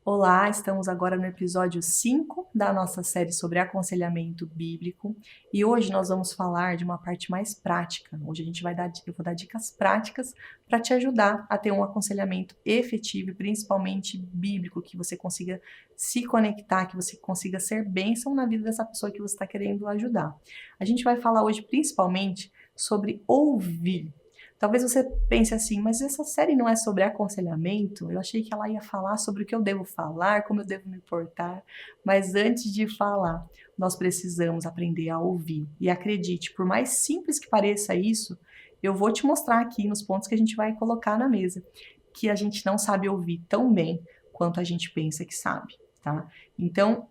Olá, estamos agora no episódio 5 da nossa série sobre aconselhamento bíblico e hoje nós vamos falar de uma parte mais prática. Hoje eu vou dar dicas práticas para te ajudar a ter um aconselhamento efetivo e principalmente bíblico, que você consiga se conectar, que você consiga ser bênção na vida dessa pessoa que você está querendo ajudar. A gente vai falar hoje principalmente sobre ouvir. Talvez você pense assim, mas essa série não é sobre aconselhamento? Eu achei que ela ia falar sobre o que eu devo falar, como eu devo me portar. Mas antes de falar, nós precisamos aprender a ouvir. E acredite, por mais simples que pareça isso, eu vou te mostrar aqui nos pontos que a gente vai colocar na mesa, que a gente não sabe ouvir tão bem quanto a gente pensa que sabe, tá? Então,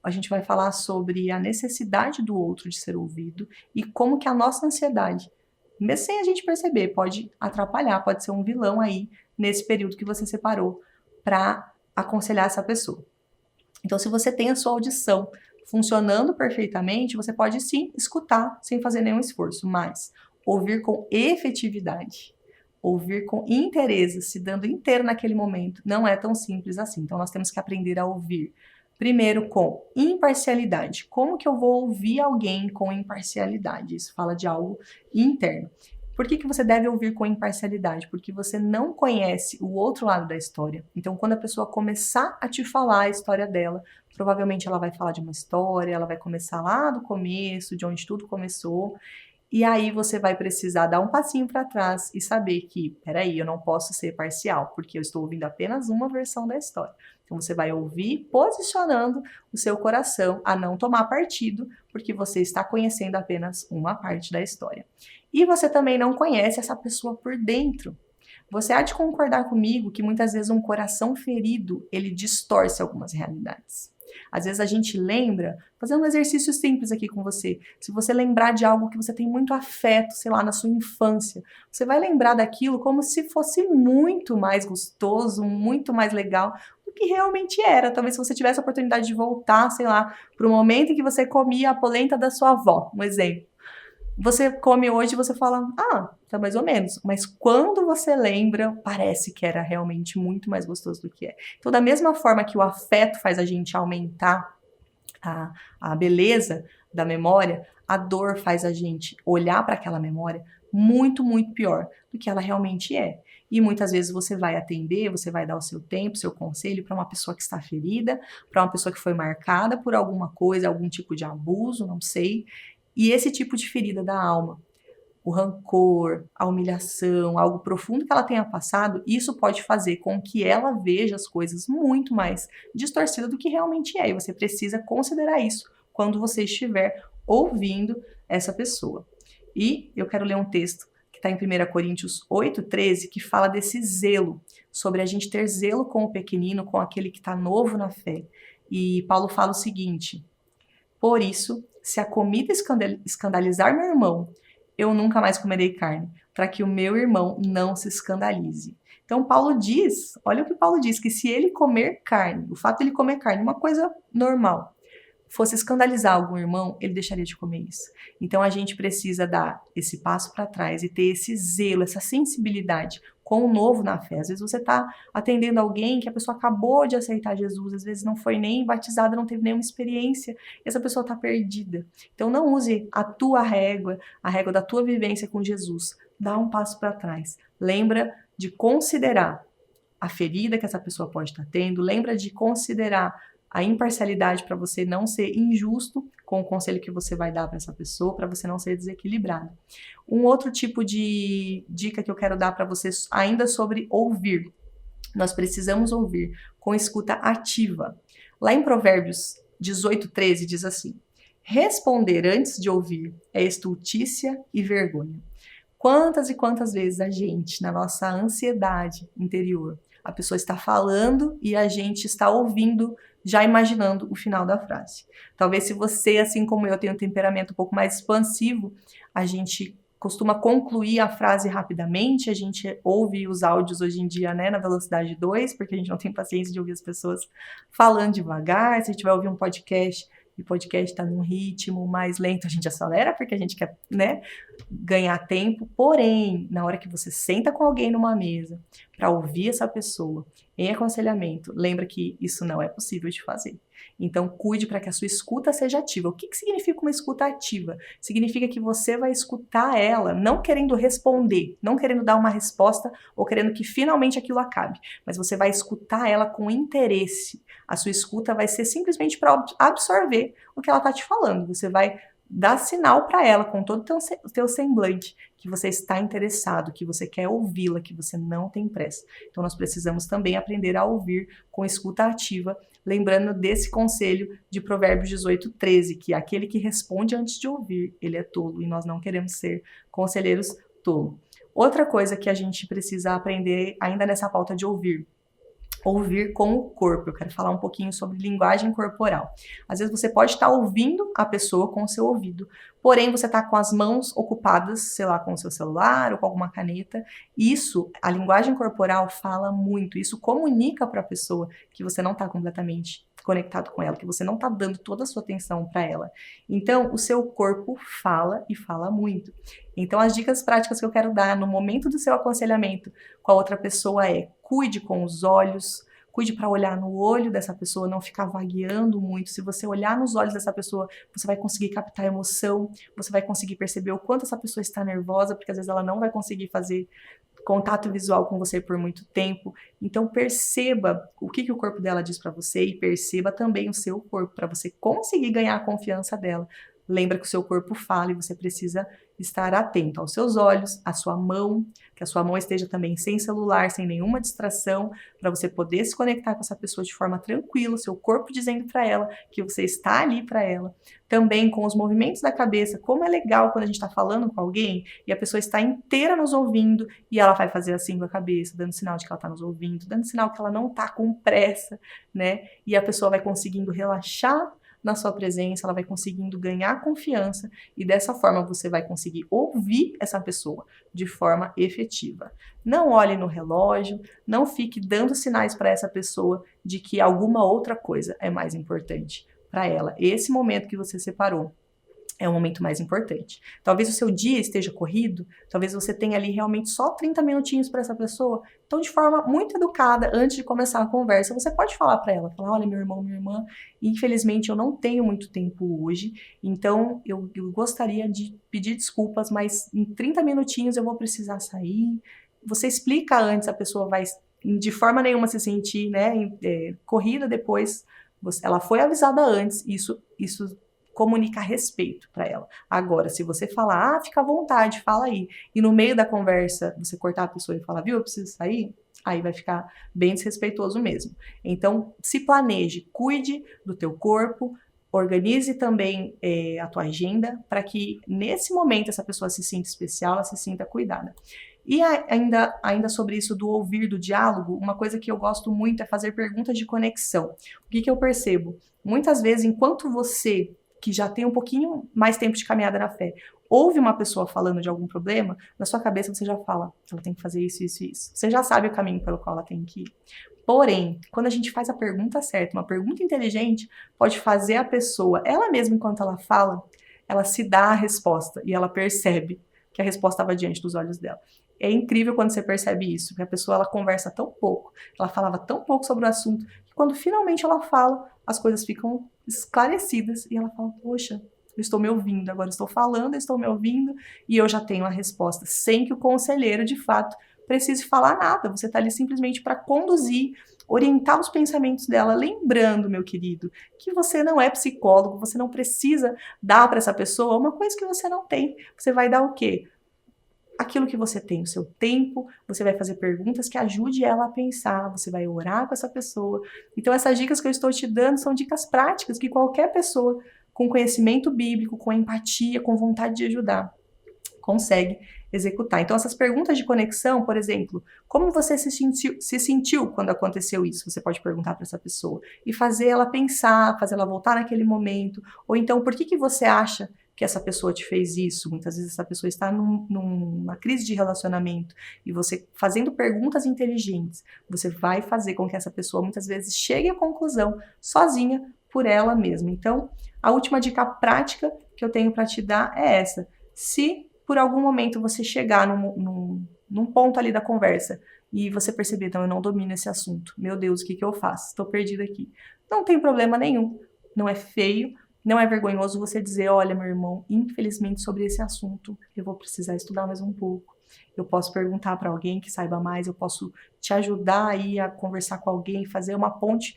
a gente vai falar sobre a necessidade do outro de ser ouvido e como que a nossa ansiedade, mesmo sem a gente perceber, pode atrapalhar, pode ser um vilão aí nesse período que você separou para aconselhar essa pessoa. Então, se você tem a sua audição funcionando perfeitamente, você pode sim escutar sem fazer nenhum esforço, mas ouvir com efetividade, ouvir com interesse, se dando inteiro naquele momento, não é tão simples assim. Então, nós temos que aprender a ouvir. Primeiro, com imparcialidade. Como que eu vou ouvir alguém com imparcialidade? Isso fala de algo interno. Por que você deve ouvir com imparcialidade? Porque você não conhece o outro lado da história. Então, quando a pessoa começar a te falar a história dela, provavelmente ela vai falar de uma história, ela vai começar lá do começo, de onde tudo começou, e aí você vai precisar dar um passinho para trás e saber que, peraí, eu não posso ser parcial, porque eu estou ouvindo apenas uma versão da história. Então você vai ouvir posicionando o seu coração a não tomar partido, porque você está conhecendo apenas uma parte da história. E você também não conhece essa pessoa por dentro. Você há de concordar comigo que muitas vezes um coração ferido, ele distorce algumas realidades. Às vezes a gente lembra, fazer um exercício simples aqui com você. Se você lembrar de algo que você tem muito afeto, sei lá, na sua infância, você vai lembrar daquilo como se fosse muito mais gostoso, muito mais legal do que realmente era. Talvez se você tivesse a oportunidade de voltar, sei lá, para o momento em que você comia a polenta da sua avó, um exemplo. Você come hoje e você fala, tá mais ou menos. Mas quando você lembra, parece que era realmente muito mais gostoso do que é. Então, da mesma forma que o afeto faz a gente aumentar a beleza da memória, a dor faz a gente olhar para aquela memória muito, muito pior do que ela realmente é. E muitas vezes você vai atender, você vai dar o seu tempo, seu conselho para uma pessoa que está ferida, para uma pessoa que foi marcada por alguma coisa, algum tipo de abuso, não sei. E esse tipo de ferida da alma, o rancor, a humilhação, algo profundo que ela tenha passado, isso pode fazer com que ela veja as coisas muito mais distorcidas do que realmente é. E você precisa considerar isso quando você estiver ouvindo essa pessoa. E eu quero ler um texto que está em 1 Coríntios 8:13, que fala desse zelo, sobre a gente ter zelo com o pequenino, com aquele que está novo na fé. E Paulo fala o seguinte: por isso, se a comida escandalizar meu irmão, eu nunca mais comerei carne, para que o meu irmão não se escandalize. Então, Paulo diz, olha o que Paulo diz, que se ele comer carne, o fato de ele comer carne, uma coisa normal, fosse escandalizar algum irmão, ele deixaria de comer isso. Então a gente precisa dar esse passo para trás e ter esse zelo, essa sensibilidade com o novo na fé. Às vezes você está atendendo alguém que a pessoa acabou de aceitar Jesus, às vezes não foi nem batizada, não teve nenhuma experiência, e essa pessoa está perdida. Então não use a tua régua, a régua da tua vivência com Jesus. Dá um passo para trás. Lembra de considerar a ferida que essa pessoa pode estar tendo, lembra de considerar a imparcialidade para você não ser injusto com o conselho que você vai dar para essa pessoa, para você não ser desequilibrado. Um outro tipo de dica que eu quero dar para vocês ainda sobre ouvir. Nós precisamos ouvir com escuta ativa. Lá em Provérbios 18:13 diz assim: responder antes de ouvir é estultícia e vergonha. Quantas e quantas vezes a gente, na nossa ansiedade interior, a pessoa está falando e a gente está ouvindo, já imaginando o final da frase. Talvez se você, assim como eu, tem um temperamento um pouco mais expansivo, a gente costuma concluir a frase rapidamente, a gente ouve os áudios hoje em dia, né, na velocidade 2, porque a gente não tem paciência de ouvir as pessoas falando devagar. Se a gente vai ouvir um podcast, e o podcast está num ritmo mais lento, a gente acelera, porque a gente quer, né, ganhar tempo, porém, na hora que você senta com alguém numa mesa para ouvir essa pessoa em aconselhamento, lembra que isso não é possível de fazer. Então, cuide para que a sua escuta seja ativa. O que significa uma escuta ativa? Significa que você vai escutar ela, não querendo responder, não querendo dar uma resposta ou querendo que finalmente aquilo acabe, mas você vai escutar ela com interesse. A sua escuta vai ser simplesmente para absorver o que ela está te falando. Você vai dar sinal para ela com todo o teu semblante que você está interessado, que você quer ouvi-la, que você não tem pressa. Então nós precisamos também aprender a ouvir com escuta ativa, lembrando desse conselho de Provérbios 18:13, que aquele que responde antes de ouvir, ele é tolo, e nós não queremos ser conselheiros tolos. Outra coisa que a gente precisa aprender ainda nessa pauta de ouvir com o corpo. Eu quero falar um pouquinho sobre linguagem corporal. Às vezes você pode estar ouvindo a pessoa com o seu ouvido, porém você está com as mãos ocupadas, sei lá, com o seu celular ou com alguma caneta. Isso, a linguagem corporal fala muito. Isso comunica para a pessoa que você não está completamente conectado com ela, que você não está dando toda a sua atenção para ela. Então, o seu corpo fala e fala muito. Então, as dicas práticas que eu quero dar no momento do seu aconselhamento com a outra pessoa é: cuide com os olhos, cuide para olhar no olho dessa pessoa, não ficar vagueando muito. Se você olhar nos olhos dessa pessoa, você vai conseguir captar a emoção, você vai conseguir perceber o quanto essa pessoa está nervosa, porque às vezes ela não vai conseguir fazer contato visual com você por muito tempo. Então perceba o que o corpo dela diz para você e perceba também o seu corpo para você conseguir ganhar a confiança dela. Lembra que o seu corpo fala e você precisa estar atento aos seus olhos, à sua mão, que a sua mão esteja também sem celular, sem nenhuma distração, para você poder se conectar com essa pessoa de forma tranquila, o seu corpo dizendo para ela que você está ali para ela. Também com os movimentos da cabeça, como é legal quando a gente está falando com alguém e a pessoa está inteira nos ouvindo e ela vai fazer assim com a cabeça, dando sinal de que ela está nos ouvindo, dando sinal que ela não está com pressa, né? E a pessoa vai conseguindo relaxar na sua presença, ela vai conseguindo ganhar confiança e dessa forma você vai conseguir ouvir essa pessoa de forma efetiva. Não olhe no relógio, não fique dando sinais para essa pessoa de que alguma outra coisa é mais importante para ela. Esse momento que você separou é o momento mais importante. Talvez o seu dia esteja corrido, talvez você tenha ali realmente só 30 minutinhos para essa pessoa. Então, de forma muito educada, antes de começar a conversa, você pode falar para ela, falar: olha, meu irmão, minha irmã, infelizmente eu não tenho muito tempo hoje, então eu gostaria de pedir desculpas, mas em 30 minutinhos eu vou precisar sair. Você explica antes, a pessoa vai de forma nenhuma se sentir, né, corrida depois. Ela foi avisada antes, isso comunica respeito para ela. Agora, se você falar, fica à vontade, fala aí, e no meio da conversa você cortar a pessoa e falar, viu, eu preciso sair, aí vai ficar bem desrespeitoso mesmo. Então, se planeje, cuide do teu corpo, organize também a tua agenda para que nesse momento essa pessoa se sinta especial, ela se sinta cuidada. E ainda sobre isso do ouvir, do diálogo, uma coisa que eu gosto muito é fazer perguntas de conexão. O que eu percebo? Muitas vezes, enquanto você, que já tem um pouquinho mais tempo de caminhada na fé, ouve uma pessoa falando de algum problema, na sua cabeça você já fala, ela tem que fazer isso, isso e isso. Você já sabe o caminho pelo qual ela tem que ir. Porém, quando a gente faz a pergunta certa, uma pergunta inteligente, pode fazer a pessoa, ela mesma enquanto ela fala, ela se dá a resposta e ela percebe que a resposta estava diante dos olhos dela. É incrível quando você percebe isso, que a pessoa ela conversa tão pouco, ela falava tão pouco sobre o assunto, que quando finalmente ela fala, as coisas ficam esclarecidas e ela fala, poxa, eu estou me ouvindo, agora estou falando, eu estou me ouvindo e eu já tenho a resposta, sem que o conselheiro, de fato, precise falar nada. Você está ali simplesmente para conduzir, orientar os pensamentos dela, lembrando, meu querido, que você não é psicólogo, você não precisa dar para essa pessoa uma coisa que você não tem. Você vai dar o quê? Aquilo que você tem, o seu tempo, você vai fazer perguntas que ajude ela a pensar, você vai orar com essa pessoa. Então essas dicas que eu estou te dando são dicas práticas que qualquer pessoa com conhecimento bíblico, com empatia, com vontade de ajudar, consegue executar. Então essas perguntas de conexão, por exemplo, como você se sentiu quando aconteceu isso? Você pode perguntar para essa pessoa e fazer ela pensar, fazer ela voltar naquele momento. Ou então, por que você acha que essa pessoa te fez isso? Muitas vezes essa pessoa está numa crise de relacionamento e você fazendo perguntas inteligentes, você vai fazer com que essa pessoa muitas vezes chegue à conclusão sozinha por ela mesma. Então, a última dica prática que eu tenho para te dar é essa. Se por algum momento você chegar num ponto ali da conversa e você perceber, então eu não domino esse assunto, meu Deus, o que eu faço? Estou perdida aqui. Não tem problema nenhum, não é feio, não é vergonhoso você dizer, olha, meu irmão, infelizmente sobre esse assunto eu vou precisar estudar mais um pouco. Eu posso perguntar para alguém que saiba mais, eu posso te ajudar aí a conversar com alguém, fazer uma ponte,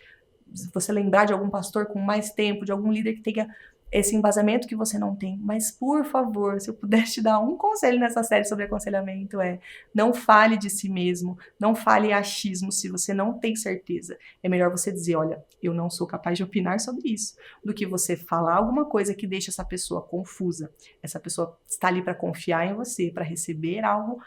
se você lembrar de algum pastor com mais tempo, de algum líder que tenha esse embasamento que você não tem. Mas, por favor, se eu pudesse te dar um conselho nessa série sobre aconselhamento não fale de si mesmo, não fale achismo se você não tem certeza. É melhor você dizer, olha, eu não sou capaz de opinar sobre isso, do que você falar alguma coisa que deixa essa pessoa confusa. Essa pessoa está ali para confiar em você, para receber algo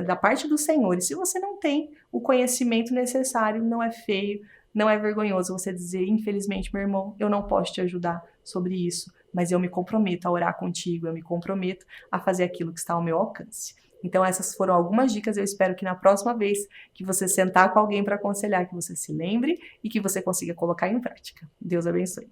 da parte do Senhor. E se você não tem o conhecimento necessário, não é feio, não é vergonhoso você dizer, infelizmente, meu irmão, eu não posso te ajudar sobre isso, mas eu me comprometo a orar contigo, eu me comprometo a fazer aquilo que está ao meu alcance. Então essas foram algumas dicas, eu espero que na próxima vez que você sentar com alguém para aconselhar, que você se lembre e que você consiga colocar em prática. Deus abençoe.